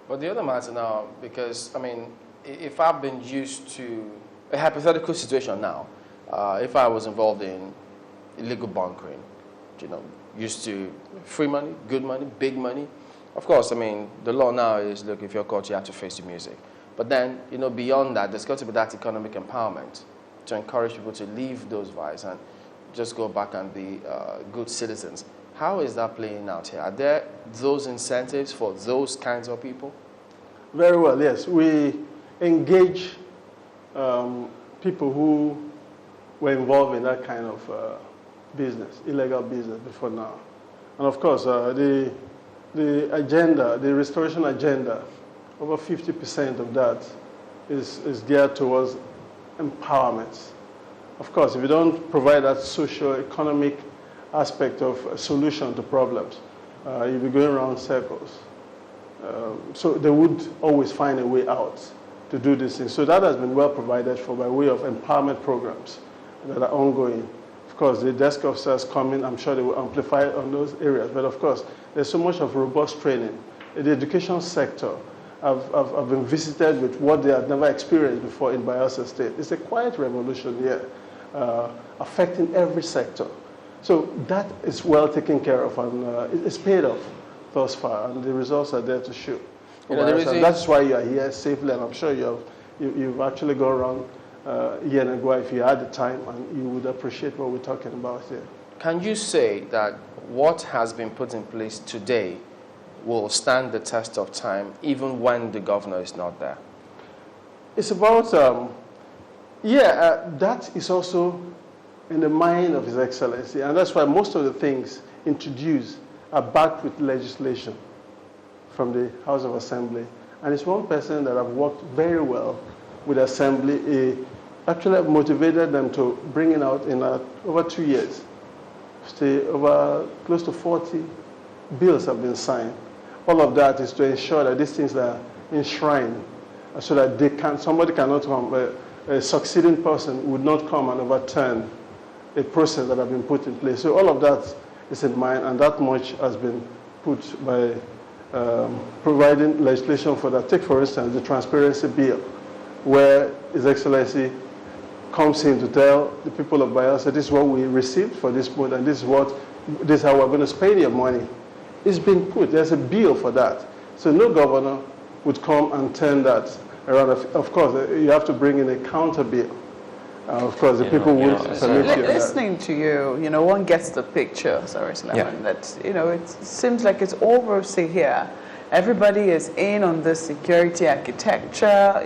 But the other matter now, because, I mean, if I've been used to a hypothetical situation now, if I was involved in illegal bunkering, used to free money, good money, big money, of course, I mean, the law now is, look, if you're caught, you have to face the music. But then, beyond that, there's got to be that economic empowerment to encourage people to leave those vices and just go back and be good citizens. How is that playing out here? Are there those incentives for those kinds of people? Very well, yes. We engage people who were involved in that kind of business, illegal business before now. And of course, the agenda, the restoration agenda, over 50% of that is geared towards empowerment. Of course, if you don't provide that socio-economic aspect of a solution to problems, you'll be going around circles. So they would always find a way out to do these things. So that has been well provided for by way of empowerment programs that are ongoing. Of course, the desk officers come in, I'm sure they will amplify on those areas. But of course, there's so much of robust training. In the education sector, I've been visited with what they had never experienced before in Bayelsa State. It's a quiet revolution here, affecting every sector. So that is well taken care of, and it's paid off thus far, and the results are there to show. That's why you are here safely, and I'm sure you've actually gone around Yenagua if you had the time, and you would appreciate what we're talking about here. Can you say that what has been put in place today will stand the test of time even when the governor is not there? It's about, that is also in the mind of His Excellency, and that's why most of the things introduced are backed with legislation from the House of Assembly. And it's one person that I've worked very well with Assembly. He actually motivated them to bring it out in over 2 years. Over close to 40 bills have been signed. All of that is to ensure that these things are enshrined so that somebody cannot come, a succeeding person would not come and overturn a process that has been put in place. So all of that is in mind, and that much has been put by providing legislation for that. Take, for instance, the transparency bill, where His Excellency comes in to tell the people of Bayelsa, this is what we received for this month, and this is how we're going to spend your money. It's been put. There's a bill for that. So no governor would come and turn that around. Of course, you have to bring in a counter bill. Of course, the people will submit you. Listening to you, one gets the picture, sorry, Suleiman, that, it seems like it's overseas here. Everybody is in on this security architecture,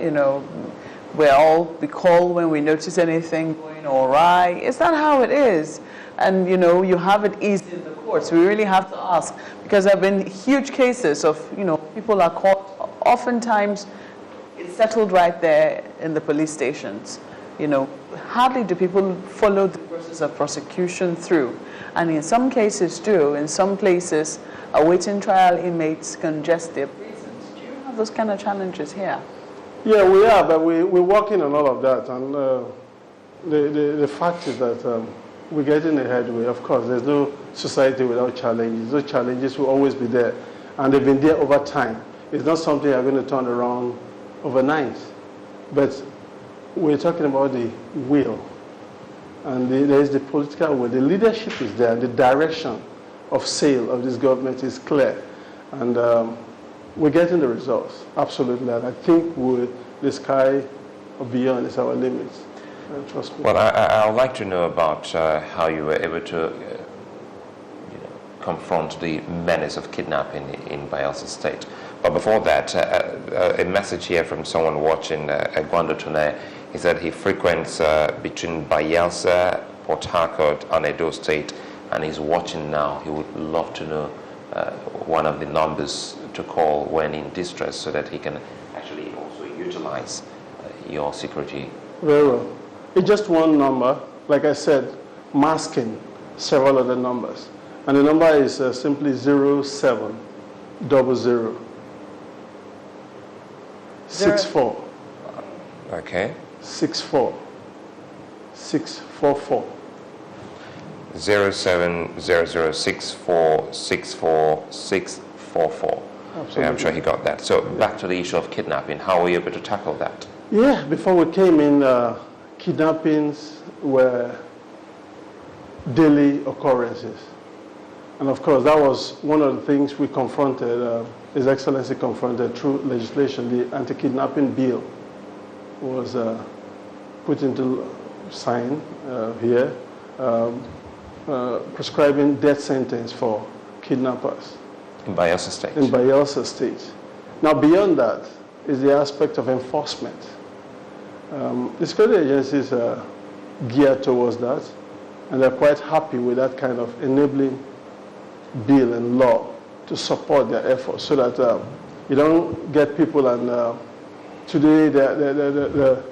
we call when we notice anything going awry. Is that how it is? And, you have it easy in the courts. We really have to ask, because there have been huge cases of, people are caught. Oftentimes, it's settled right there in the police stations. Hardly do people follow the process of prosecution through. And in some cases do. In some places, awaiting trial inmates congest their prisons. Do you have those kind of challenges here? Yeah, we are, but we're working on all of that. And the fact is that we're getting a headway. Of course, there's no society without challenges. Those challenges will always be there. And they've been there over time. It's not something you're going to turn around overnight. But we're talking about the will. And there is the political will. The leadership is there. The direction of sail of this government is clear. And we're getting the results, absolutely. And I think the sky or beyond is our limit. Trust me. Well, I would like to know about how you were able to confront the menace of kidnapping in Bayelsa State. But before that, a message here from someone watching Gwandotone. He said he frequents between Bayelsa, Port Harcourt, and Edo State, and he's watching now. He would love to know one of the numbers to call when in distress so that he can actually also utilize your security. Very well. It's just one number, like I said, masking several other numbers. And the number is simply 0700 64. Okay. 64 644. 07006464644. Absolutely. Yeah, I'm sure he got that. So back to the issue of kidnapping. How were you able to tackle that? Yeah, before we came in, kidnappings were daily occurrences. And of course, that was one of the things we confronted, His Excellency confronted through legislation. The anti-kidnapping bill was put into sign here, prescribing death sentence for kidnappers. In Bayelsa State? In Bayelsa State. Now, beyond that is the aspect of enforcement. The security agencies are geared towards that, and they're quite happy with that kind of enabling bill and law to support their efforts, so that you don't get people and today they're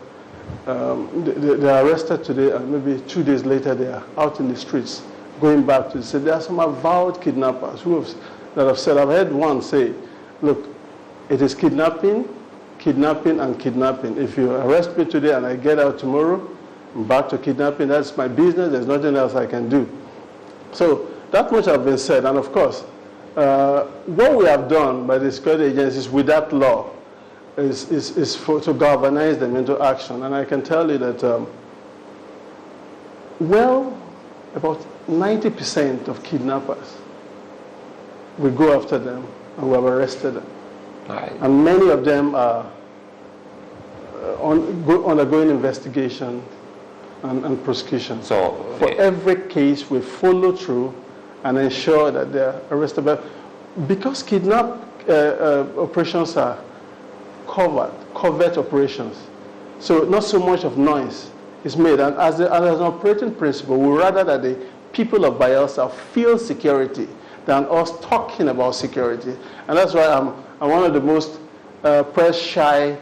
arrested today, and maybe 2 days later they are out in the streets going back to say there are some avowed kidnappers that have said, I've heard one say, look, it is kidnapping, kidnapping, and kidnapping. If you arrest me today and I get out tomorrow, I'm back to kidnapping. That's my business. There's nothing else I can do. So that much has been said. And of course, what we have done by the security agencies with that law is to galvanize them into action. And I can tell you that, about 90% of kidnappers, we go after them and we have arrested them. Right. And many of them are undergoing investigation and prosecution. So for every case, we follow through and ensure that they're arrested. But because kidnap operations are covert operations, so not so much of noise is made. And as an operating principle, we rather that the people of Bayelsa feel security than us talking about security. And that's why I'm one of the most press-shy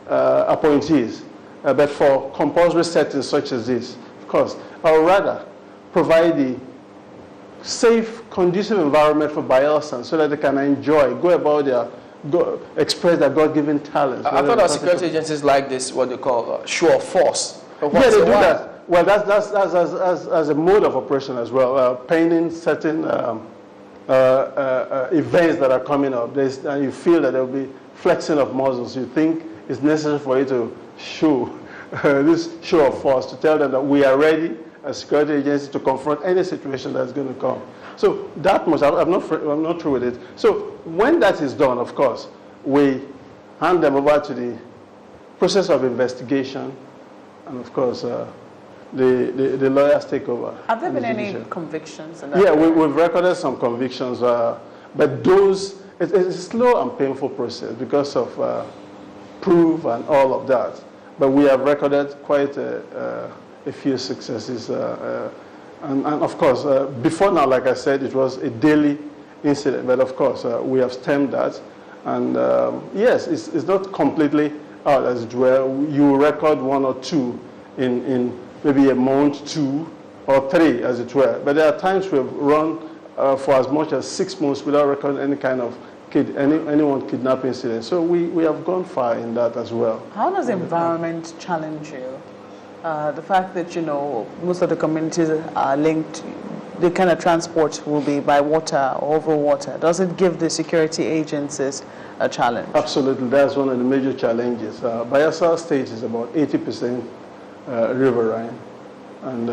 appointees. But for compulsory settings such as this, of course, I would rather provide the safe, conducive environment for Bayelsans so that they can enjoy, go about express their God-given talents. I thought our security agencies like this, what they call show of force. Yeah, they do that. Well, that's as a mode of operation as well. Painting certain events that are coming up, and you feel that there will be flexing of muscles. You think it's necessary for you to show this show of force to tell them that we are ready as security agencies to confront any situation that's going to come. So that much, I'm not through with it. So when that is done, of course, we hand them over to the process of investigation, and of course, the lawyers take over. Have there been any convictions? In that yeah, we've recorded some convictions, but those, it's a slow and painful process because of proof and all of that. But we have recorded quite a few successes. And of course, before now, like I said, it was a daily incident. But of course, we have stemmed that. And yes, it's not completely out, as it were. You record 1 or 2 in maybe a month, 2 or 3, as it were. But there are times we've run for as much as 6 months without recording any kind of anyone kidnap incident. So we have gone far in that as well. How does environment challenge you? The fact that, most of the communities are linked, the kind of transport will be by water or over water. Does it give the security agencies a challenge? Absolutely. That's one of the major challenges. Bayelsa State is about 80% riverine, and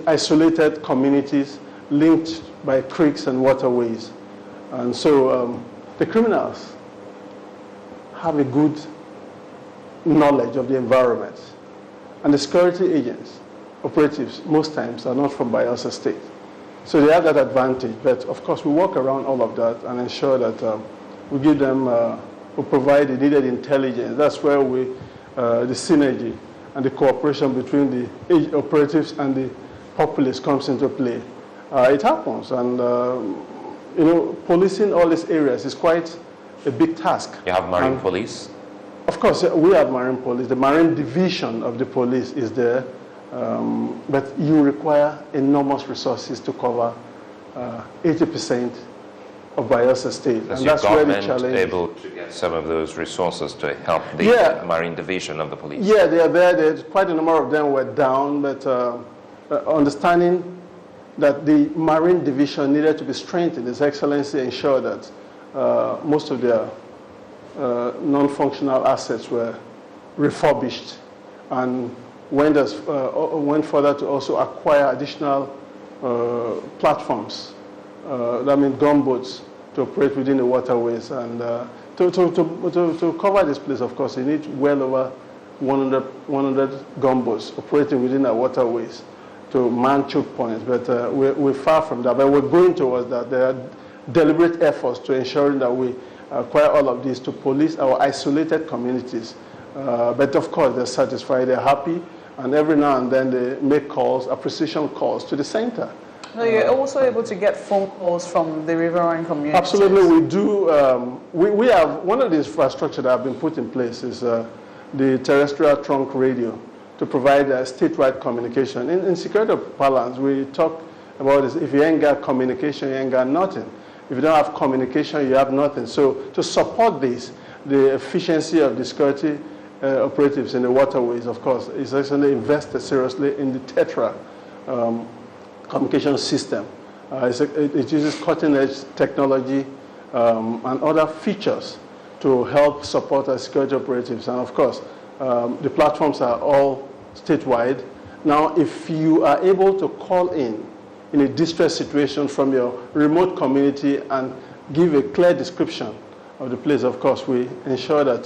isolated communities linked by creeks and waterways. And so the criminals have a good knowledge of the environment. And the security agents, operatives, most times are not from Bayelsa State. So they have that advantage. But of course, we work around all of that and ensure that we give them, we provide the needed intelligence. That's where the synergy and the cooperation between the operatives and the populace comes into play. It happens. And, policing all these areas is quite a big task. You have marine police? Of course, we have marine police. The marine division of the police is there, but you require enormous resources to cover 80% of Bayelsa State. Is your government able to get some of those resources to help the marine division of the police? Yeah, they are there. There's quite a number of them were down, but understanding that the marine division needed to be strengthened, His Excellency ensured that most of their non-functional assets were refurbished, and went further to also acquire additional platforms, that means gunboats, to operate within the waterways. And to cover this place, of course, you need well over 100 gunboats operating within our waterways to man choke points. But we're far from that. But we're going towards that. There are deliberate efforts to ensuring that we acquire all of these to police our isolated communities. But of course, they're satisfied, they're happy, and every now and then they make calls, appreciation calls to the center. So you're also able to get phone calls from the riverine communities? Absolutely, we do. We have, one of the infrastructure that have been put in place is the terrestrial trunk radio to provide statewide communication. In security parlance, we talk about this: if you ain't got communication, you ain't got nothing. If you don't have communication, you have nothing. So to support this, the efficiency of the security operatives in the waterways, of course, is actually invested seriously in the Pt2 communication system. It uses cutting-edge technology and other features to help support our security operatives. And of course, the platforms are all statewide. Now, if you are able to call in a distress situation from your remote community and give a clear description of the place, of course, we ensure that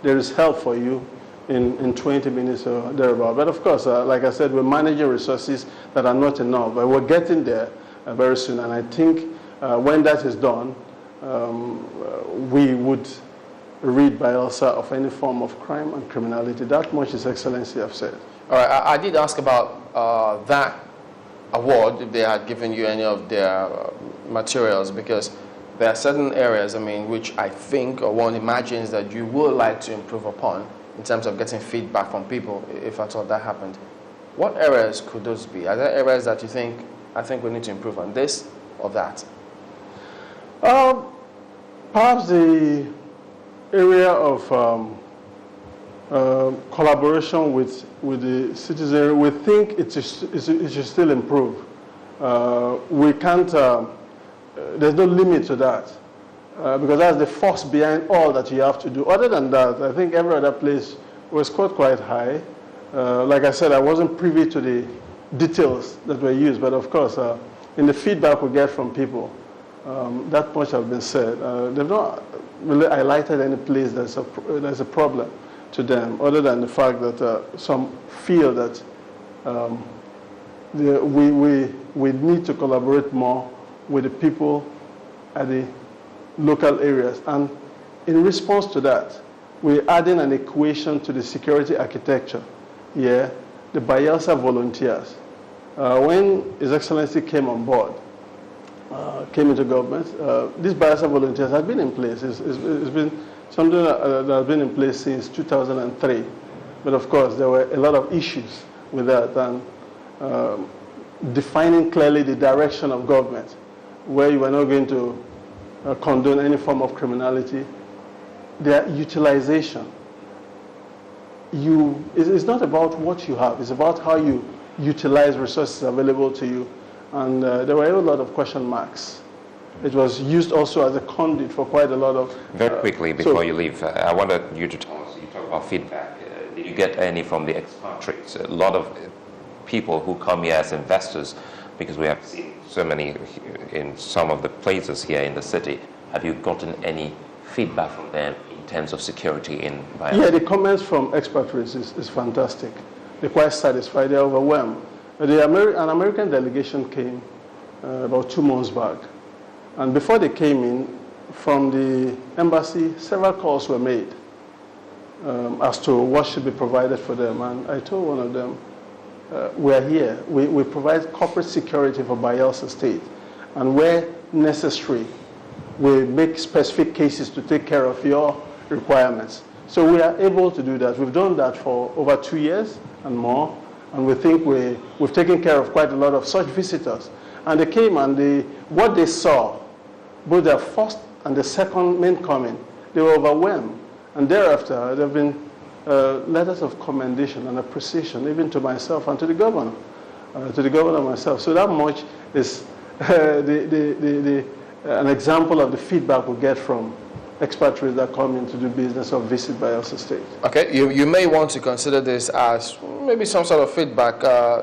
there is help for you in 20 minutes or thereabout. But of course, like I said, we're managing resources that are not enough, but we're getting there very soon. And I think when that is done, we would rid Bayelsa of any form of crime and criminality. That much His Excellency have said. All right, I did ask about that award, if they had given you any of their materials, because there are certain areas, I mean, which I think or one imagines that you would like to improve upon in terms of getting feedback from people, if at all that happened. What areas could those be? Are there areas that you think, I think we need to improve on this or that? Perhaps the area of collaboration with the citizenry, we think it should still improve. We can't, there's no limit to that, because that's the force behind all that you have to do. Other than that, I think every other place was scored quite high. Like I said, I wasn't privy to the details that were used, but of course, in the feedback we get from people, that much has been said. They've not really highlighted any place that's a problem to them, other than the fact that some feel that we need to collaborate more with the people at the local areas. And in response to that, we're adding an equation to the security architecture. Yeah, the Bayelsa volunteers. When His Excellency came on board, came into government, these Bayelsa volunteers had been in place. It's been something that has been in place since 2003. But of course, there were a lot of issues with that, and defining clearly the direction of government, where you were not going to condone any form of criminality. Their utilization. It's not about what you have, it's about how you utilize resources available to you. And there were a lot of question marks. It was used also as a conduit for quite a lot of... Very quickly, before you leave, I wanted you to tell us, you talk about feedback. Did you get any from the expatriates? A lot of people who come here as investors, because we have seen so many in some of the places here in the city. Have you gotten any feedback from them in terms of security in Bayelsa? Yeah, the comments from expatriates is fantastic. They're quite satisfied, they're overwhelmed. An American delegation came about 2 months back. And before they came in, from the embassy, several calls were made as to what should be provided for them. And I told one of them, we're here. We provide corporate security for Bayelsa State. And where necessary, we make specific cases to take care of your requirements. So we are able to do that. We've done that for over 2 years and more. And we think we've taken care of quite a lot of such visitors. And they came and what they saw, both their first and the second main coming, they were overwhelmed. And thereafter, there have been letters of commendation and appreciation, even to myself and to the governor myself. So that much is the an example of the feedback we get from expatriates that come in to do business or visit Bayelsa State. Okay, you may want to consider this as maybe some sort of feedback.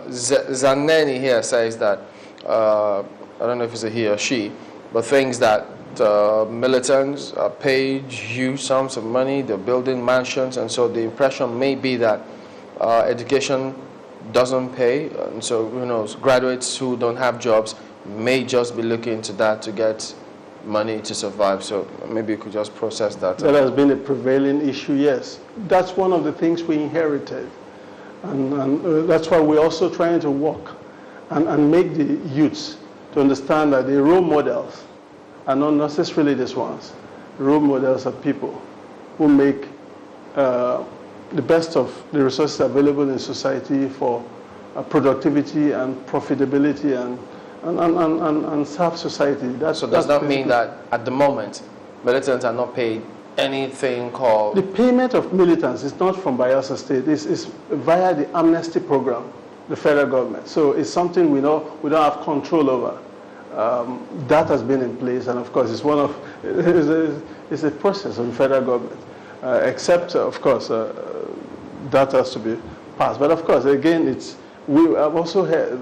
Zaneni here says that, I don't know if it's a he or she, but thinks that militants are paid huge sums of money, they're building mansions, and so the impression may be that education doesn't pay, and so who knows, graduates who don't have jobs may just be looking into that to get money to survive. So maybe you could just process that. That has been a prevailing issue, yes. That's one of the things we inherited. And that's why we're also trying to work and make the youths to understand that the role models are not necessarily these ones. Role models are people who make the best of the resources available in society for productivity and profitability and serve society. So does that mean that at the moment, militants are not paid anything called... The payment of militants is not from Bayelsa State. It's via the amnesty program, the federal government. So it's something we don't have control over. That has been in place, and of course, it's a process of the federal government. Except, of course, that has to be passed. But of course, again, we have also had